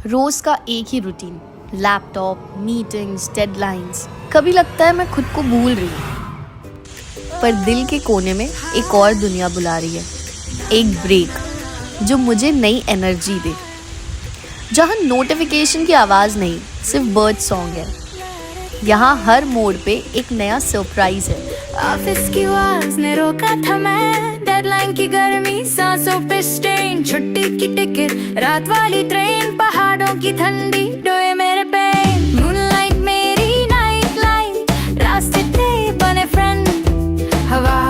रोज का एक ही routine, laptop, meetings, deadlines. कभी लगता है मैं खुद को भूल रही हूँ, पर दिल के कोने में एक और दुनिया बुला रही है। एक ब्रेक जो मुझे नई एनर्जी दे, जहाँ नोटिफिकेशन की आवाज़ नहीं, सिर्फ बर्ड सॉन्ग है। यहाँ हर मोड़ पे एक नया सरप्राइज है। ऑफिस की आवाज़ ने रोका था मैं, डेडलाइन की गर्मी सांसों पे स्ट्रेन, छुट्टी की टिकट, रात वाली ट्रेन, पहाड़ों की ठंडी डोए मेरे पे, मूनलाइट मेरी नाइट लाइट, रास्ते थे बने फ्रेंड, हवा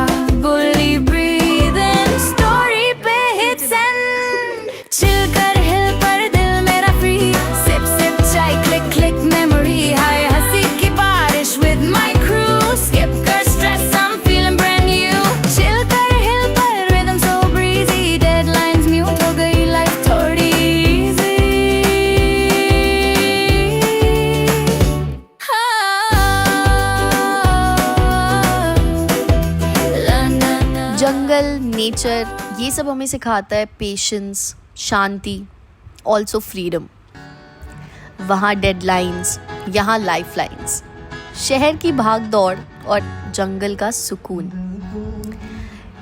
बोली ब्रीद इन, स्टोरी पे हिट सेंड, चिल कर हिल पर दिल मेरा फ्री, सिप सिप चाय क्लिक क्लिक मेमोरी, हाय हंसी की बारिश with my crew, skip कर stress I'm feeling brand new, chill कर hill पर rhythm so breezy, deadlines mute हो गई life थोड़ी easy। जंगल, नेचर, ये सब हमें सिखाता है पेशेंस, शांति, ऑल्सो फ्रीडम। वहाँ डेडलाइंस, यहाँ लाइफलाइंस, शहर की भाग दौड़ और जंगल का सुकून।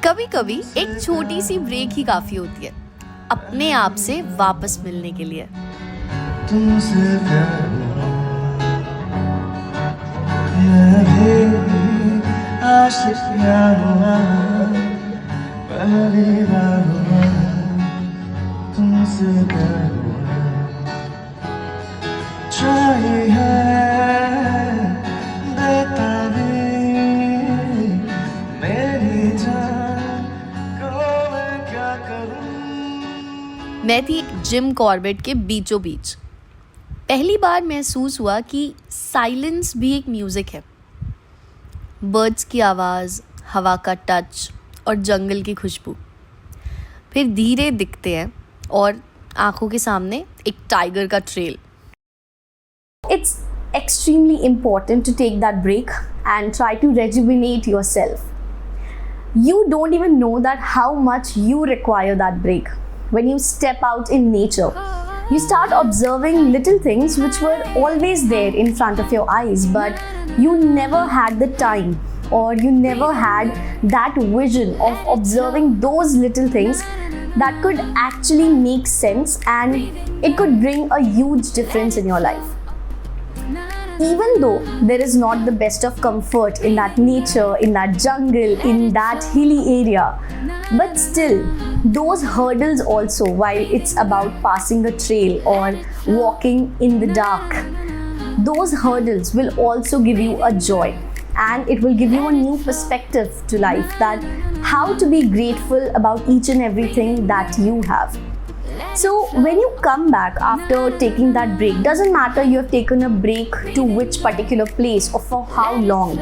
कभी कभी एक छोटी सी ब्रेक ही काफ़ी होती है अपने आप से वापस मिलने के लिए। तुमसे प्यार हुआ, ये भी आशिकियाँ हुआ, पहली बार हुआ, तुमसे प्यार हुआ, चाहिए देता भी मेरी जान को मैं क्या करूँ। मैं थी जिम कॉर्बेट के बीचों बीच। पहली बार महसूस हुआ कि साइलेंस भी एक म्यूज़िक है। बर्ड्स की आवाज़, हवा का टच और जंगल की खुशबू। फिर धीरे दिखते हैं और आंखों के सामने एक टाइगर का trail. It's extremely important to take that break and try to rejuvenate yourself. You don't even know that how much you require that break. When you step out in nature, you start observing little things which were always there in front of your eyes, but you never had the time or you never had that vision of observing those little things that could actually make sense and it could bring a huge difference in your life. Even though there is not the best of comfort in that nature, in that jungle, in that hilly area, but still those hurdles also, while it's about passing a trail or walking in the dark, those hurdles will also give you a joy and it will give you a new perspective to life, that how to be grateful about each and everything that you have. So when you come back after taking that break, doesn't matter you have taken a break to which particular place or for how long,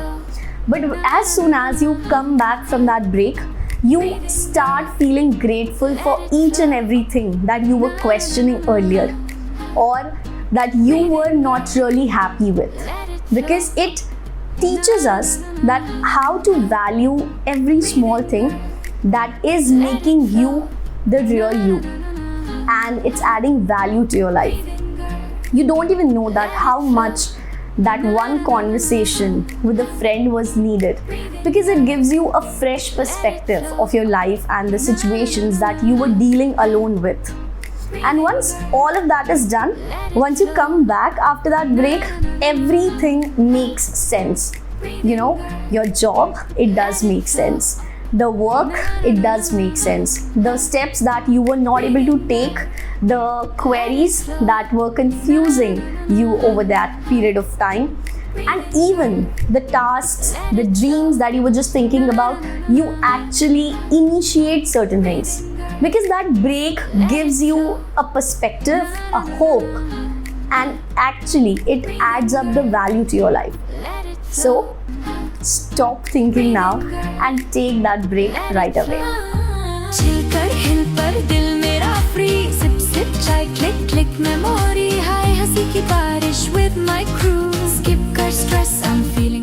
but as soon as you come back from that break, you start feeling grateful for each and everything that you were questioning earlier or that you were not really happy with, because it teaches us that how to value every small thing that is making you the real you, and it's adding value to your life. You don't even know that how much that one conversation with a friend was needed, because it gives you a fresh perspective of your life and the situations that you were dealing alone with. And once all of that is done, once you come back after that break, everything makes sense. You know, your job, it does make sense. The work, it does make sense. The steps that you were not able to take, the queries that were confusing you over that period of time, and even the tasks, the dreams that you were just thinking about, you actually initiate certain things, because that break gives you a perspective, a hope, and actually it adds up the value to your life. So stop thinking now and take that break right away. Chill कर हिल पर दिल मेरा free, SIP SIP चाय click click memory, हाय हंसी की बारिश with my crew, skip कर stress I'm feeling